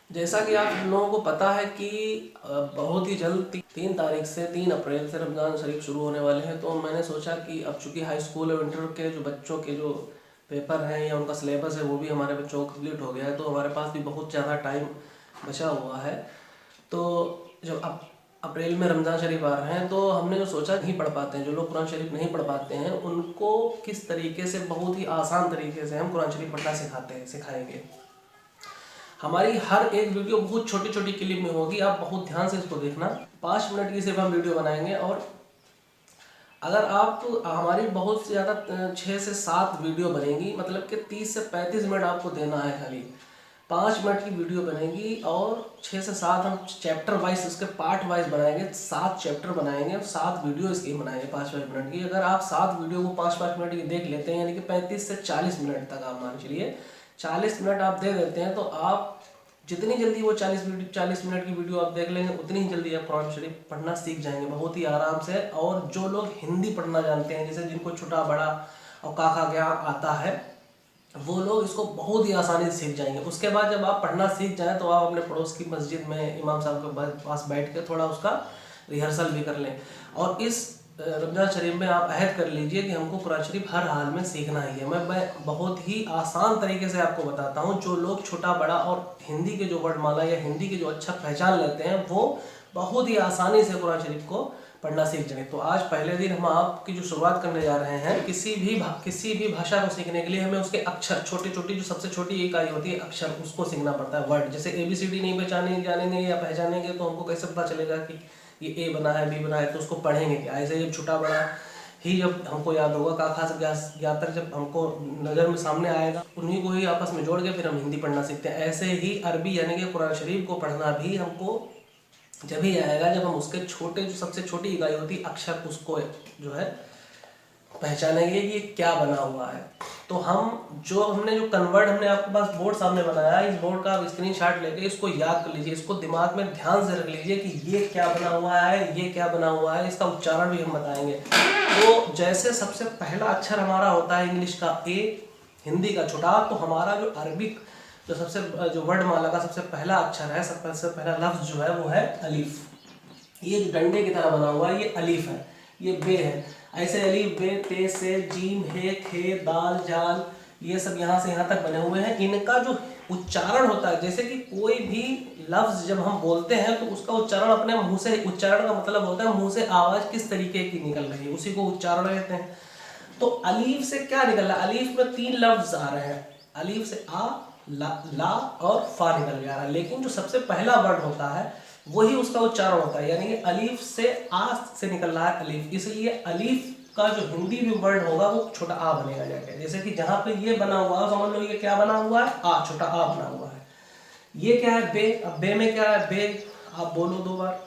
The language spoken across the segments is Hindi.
जैसा कि आप लोगों को पता है कि बहुत ही जल्द 3 तारीख से 3 अप्रैल से रमज़ान शरीफ शुरू होने वाले हैं। तो मैंने सोचा कि अब चूंकि हाई स्कूल और इंटर के जो बच्चों के जो पेपर हैं या उनका सिलेबस है वो भी हमारे बच्चों को कंप्लीट हो गया है, तो हमारे पास भी बहुत ज़्यादा टाइम बचा हुआ है। तो जब अब अप्रैल में रमज़ान शरीफ आ रहे हैं तो हमने जो सोचा नहीं पढ़ पाते हैं, जो लोग कुरान शरीफ नहीं पढ़ पाते हैं, उनको किस तरीके से बहुत ही आसान तरीके से हम कुरान शरीफ पढ़ना सिखाएंगे। हमारी हर एक वीडियो बहुत छोटी छोटी क्लिप में होगी, आप बहुत ध्यान से इसको देखना। 5 मिनट की सिर्फ हम वीडियो बनाएंगे और अगर आप हमारी बहुत ज़्यादा 6 से 7 वीडियो बनेगी, मतलब कि 30 से 35 मिनट आपको देना है। खाली 5 मिनट की वीडियो बनेगी और 6 से 7 हम चैप्टर वाइज उसके पार्ट वाइज बनाएंगे। 7 चैप्टर बनाएंगे और 7 वीडियो इसकी बनाएंगे 5-5 मिनट की। अगर आप 7 वीडियो को 5-5 मिनट की देख लेते हैं, यानी कि 35 से 40 मिनट तक आप मान चलिए 40 मिनट आप दे देते हैं, तो आप जितनी जल्दी वो 40 मिनट की वीडियो आप देख लेंगे उतनी ही जल्दी आप कुरान शरीफ पढ़ना सीख जाएंगे बहुत ही आराम से। और जो लोग हिंदी पढ़ना जानते हैं, जैसे जिनको छोटा बड़ा और काका ज्ञान आता है, वो लोग इसको बहुत ही आसानी से सीख जाएंगे। उसके बाद जब आप पढ़ना सीख जाएं तो आप अपने पड़ोस की मस्जिद में इमाम साहब के पास बैठ के थोड़ा उसका रिहर्सल भी कर लें। और इस रमज़ान शरीफ में आप अहद कर लीजिए कि हमको कुरान शरीफ हर हाल में सीखना ही है। मैं बहुत ही आसान तरीके से आपको बताता हूँ। जो लोग छोटा बड़ा और हिंदी के जो वर्णमाला या हिंदी के जो अच्छा पहचान लेते हैं, वो बहुत ही आसानी से कुरान शरीफ को पढ़ना सीख जाए। तो आज पहले दिन हम आपकी जो शुरुआत करने जा रहे हैं, किसी भी भाषा को सीखने के लिए हमें उसके अक्षर, छोटी छोटी जो सबसे छोटी इकाई होती है अक्षर, उसको सीखना पड़ता है। वर्ड जैसे ABCD नहीं जानेंगे या पहचानेंगे तो हमको कैसे पता चलेगा कि ये A बना है, B बना है, तो उसको पढ़ेंगे क्या। ऐसे जब छोटा बड़ा ही जब हमको याद होगा, काखा से ज्ञा तक जब हमको नज़र में सामने आएगा, उन्हीं को ही आपस में जोड़ के फिर हम हिंदी पढ़ना सीखते हैं। ऐसे ही अरबी यानी कि कुरान शरीफ को पढ़ना भी हमको जब ही आएगा जब हम उसके छोटे जो सबसे छोटी इकाई होती है अक्षर, उसको जो है पहचानेंगे कि ये क्या बना हुआ है। तो हमने जो कन्वर्ट हमने आपके पास बोर्ड सामने बनाया है, इस बोर्ड का आप स्क्रीनशॉट लेके इसको याद कर लीजिए, इसको दिमाग में ध्यान से रख लीजिए कि ये क्या बना हुआ है, ये क्या बना हुआ है। इसका उच्चारण भी हम बताएंगे। तो जैसे सबसे पहला अक्षर हमारा होता है इंग्लिश का A, हिंदी का छोटा, तो हमारा जो अरबिक जो वर्णमाला का सबसे पहला अक्षर है, सबसे पहला लफ्ज जो है वो है अलीफ। ये जो डंडे की तरह बना हुआ है ये अलीफ है, ये बे है। ऐसे अलीफ बे ते से जीम हे खे दाल जाल, ये सब यहाँ से यहाँ तक बने हुए हैं। इनका जो उच्चारण होता है, जैसे कि कोई भी लफ्ज जब हम बोलते हैं तो उसका उच्चारण अपने मुंह से, उच्चारण का मतलब होता है मुंह से आवाज किस तरीके की निकल रही है, उसी को उच्चारण कहते हैं। तो अलीफ से क्या निकल रहा है, अलीफ में 3 लफ्ज आ रहे हैं। अलीफ से आ, ला और फा निकल जा रहा है, लेकिन जो सबसे पहला वर्ड होता है वही उसका उच्चारण होता है, यानी कि अलीफ से आ से निकल रहा है अलीफ। इसलिए अलीफ का जो हिंदी में वर्ड होगा वो छोटा आ बनेगा जाके। जैसे कि जहां पे ये बना हुआ है, समझ लो ये क्या बना हुआ है, आ, छोटा आ बना हुआ है। ये क्या है, बे। अब बे में क्या है, बे आप बोलो 2 बार,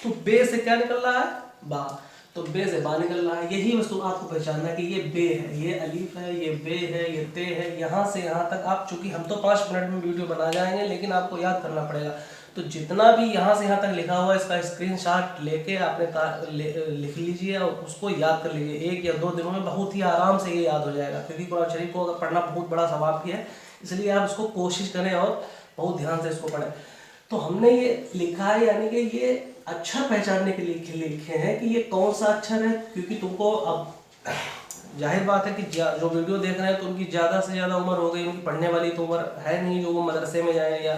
तो बे से क्या निकल रहा है, बा, तो बे से बा निकल रहा है। यही वस्तु आपको पहचानना है कि ये बे है, ये अलीफ है, ये बे है, ये ते है। यहाँ से यहाँ तक आप, चूंकि हम तो 5 मिनट में वीडियो बना जाएंगे, लेकिन आपको याद करना पड़ेगा। तो जितना भी यहाँ से यहाँ तक लिखा हुआ है इसका स्क्रीनशॉट लेके आपने लिख लीजिए और उसको याद कर लीजिए। 1 या 2 दिनों में बहुत ही आराम से ये याद हो जाएगा, क्योंकि कुरान शरीफ को अगर पढ़ना बहुत बड़ा सवाब भी है, इसलिए आप इसको कोशिश करें और बहुत ध्यान से इसको पढ़ें। तो हमने ये लिखा है, यानी कि ये अक्षर पहचानने के लिए लिखे हैं कि ये कौन सा अक्षर है। क्योंकि तुमको अब जाहिर बात है कि जो वीडियो देख रहे हैं तो उनकी ज़्यादा से ज़्यादा उम्र हो गई, उनकी पढ़ने वाली तो उम्र है नहीं जो वो मदरसे में जाए या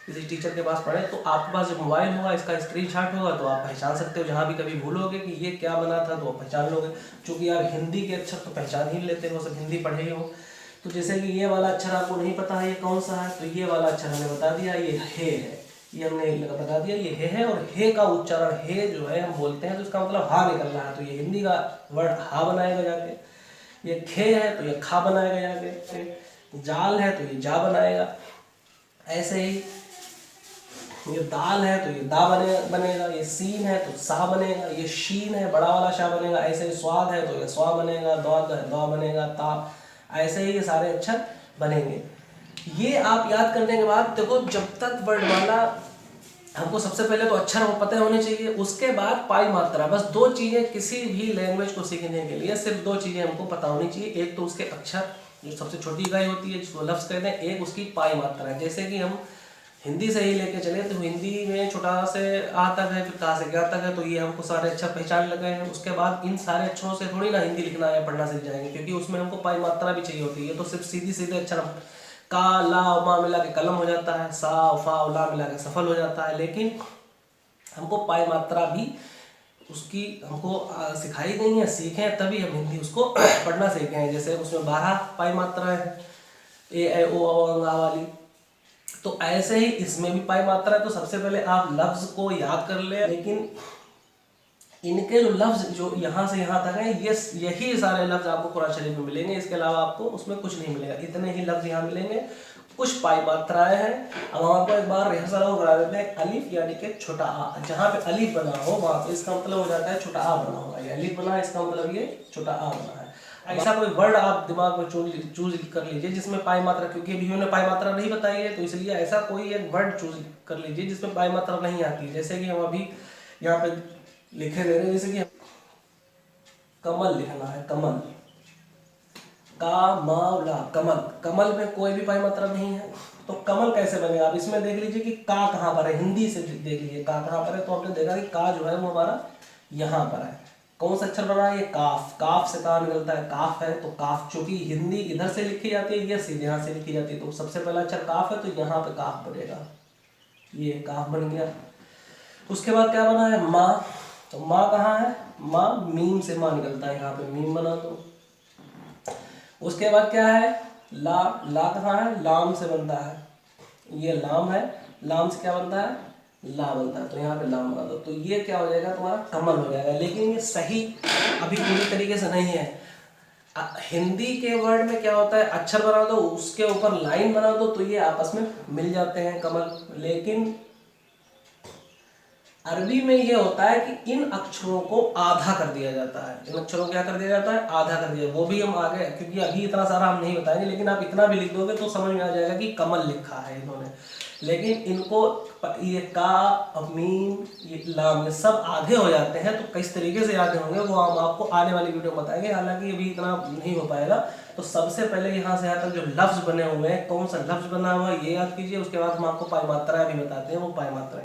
किसी टीचर के पास पढ़े। तो आपके पास जब मोबाइल होगा, इसका स्क्रीनशॉट होगा, तो आप पहचान सकते हो। जहाँ भी कभी भूलोगे कि ये क्या बना था तो आप पहचान लोगे। चूँकि आप हिंदी के अक्षर तो पहचान ही लेते हो, सब हिंदी पढ़े ही हो। तो जैसे कि ये वाला अक्षर आपको नहीं पता है ये कौन सा है, तो ये वाला अक्षर हमने बता दिया, ये हे है, ये हमने बता दिया ये हे है। और हे का उच्चारण, हे जो है हम बोलते हैं तो इसका मतलब हा निकल रहा है, तो ये हिंदी का वर्ड हा बनाएगा जाके। ये खे है तो ये खा बनाएगा जाके। जाल है तो ये जा बनाएगा। ऐसे ही ये दाल है तो ये दा बनेगा। ये सीन है तो सा बनेगा। ये शीन है, बड़ा वाला शा बनेगा। ऐसे ही स्वाद है तो ये स्वा बनेगा। दौद है दौ बनेगा। ता, ऐसे ही ये सारे अक्षर बनेंगे। ये आप याद करने के बाद देखो, जब तक वर्णमाला हमको सबसे पहले तो अक्षर वो पता होने चाहिए, उसके बाद पाई मात्रा। बस 2 चीज़ें किसी भी लैंग्वेज को सीखने के लिए, सिर्फ 2 चीज़ें हमको पता होनी चाहिए। एक तो उसके अक्षर, जो सबसे छोटी इकाई होती है जिसको लफ्ज़ कहते हैं, एक उसकी पाई मात्रा। जैसे कि हम हिंदी से ही लेके चले तो हिंदी में छोटा से आ तक है, फिर कहाँ से क्या तक है, तो ये हमको सारे अक्षर पहचान लगे हैं। उसके बाद इन सारे अक्षरों से थोड़ी ना हिंदी लिखना या पढ़ना सीख जाएंगे, क्योंकि उसमें हमको पाई मात्रा भी चाहिए होती है। तो सिर्फ सीधी सीधे अक्षर का ला मा मिला के कलम हो जाता है, सा फा ला मिला के सफल हो जाता है। लेकिन हमको पाई मात्रा भी उसकी हमको सिखाई गई है, सीखे हैं, तभी हम हिंदी उसको पढ़ना सीखे हैं। जैसे उसमें 12 पाई मात्रा है, ए ऐ ओ औ वाली। तो ऐसे ही इसमें भी पाई मात्रा है। तो सबसे पहले आप लफ्ज को याद कर ले, लेकिन इनके जो लफ्ज जो यहाँ से यहाँ तक है, ये यही सारे लफ्ज आपको कुरान शरीफ में मिलेंगे। इसके अलावा आपको उसमें कुछ नहीं मिलेगा, इतने ही लफ्ज यहाँ मिलेंगे। कुछ पाई मात्राएं हैं। अब हम आपको एक बार रिहर्सल और करा देते हैं। अलिफ यानी कि छोटा आ, जहाँ पे अलिफ बना हो वहाँ पे इसका मतलब हो जाता है छोटा आ बना होगा। ये अलिफ बना है, इसका मतलब ये छोटा आ बना है। ऐसा कोई वर्ड आप दिमाग में चूज कर लीजिए जिसमें पाई मात्रा, क्योंकि अभी उन्होंने पाई मात्रा नहीं बताई है, तो इसलिए ऐसा कोई एक वर्ड चूज कर लीजिए जिसमें पाई मात्रा नहीं आती है। जैसे कि हम अभी यहाँ पे लिखे दे रहे हैं, जैसे कि कमल लिखना है, कमल का मावला कमल। कमल में कोई भी पाई मात्रा नहीं है, तो कमल कैसे बनेगा? आप इसमें देख लीजिए कि का कहाँ पर है, हिंदी से देख लीजिए का कहाँ पर है। तो आपने देखा कि का जो है वो हमारा यहाँ पर है। कौन सा अक्षर बना है? ये काफ। काफ से का निकलता है, काफ है। तो काफ चूंकि हिंदी इधर से लिखी जाती है, ये सीधे यहाँ से लिखी जाती है, तो सबसे पहला अक्षर काफ है, तो यहाँ पे काफ बनेगा। ये काफ बन गया। उसके बाद क्या बना है? माँ। तो माँ कहाँ है? माँ मीम से माँ निकलता है, यहाँ पे मीम बना दो। उसके बाद क्या है? ला। ला कहाँ है? लाम से बनता है, ये लाम है। लाम से क्या बनता है? ला बनता है, तो यहाँ पे लाम बना दो। तो ये क्या हो जाएगा? तुम्हारा कमल हो जाएगा। लेकिन ये सही अभी पूरी तरीके से नहीं है। हिंदी के वर्ड में क्या होता है? अक्षर बना दो, उसके ऊपर लाइन बना दो, तो ये आपस में मिल जाते हैं कमल। लेकिन अरबी में ये होता है कि इन अक्षरों को आधा कर दिया जाता है। इन अक्षरों को क्या कर दिया जाता है? आधा कर दिया। वो भी हम आगे, क्योंकि अभी इतना सारा हम नहीं बताएंगे, लेकिन आप इतना भी लिख दोगे तो समझ में आ जाएगा कि कमल लिखा है इन्होंने। लेकिन इनको ये का, मीम, ये लाम, ये सब आधे हो जाते हैं। तो किस तरीके से आधे होंगे वो हम आपको आने वाली वीडियो में बताएंगे, हालांकि अभी इतना नहीं हो पाएगा। तो सबसे पहले यहाँ से यहाँ तक जो लफ्ज बने हुए हैं, कौन सा लफ्ज बना हुआ है ये याद कीजिए। उसके बाद हम आपको पाई मात्राएं भी बताते हैं, वो पाई मात्राएं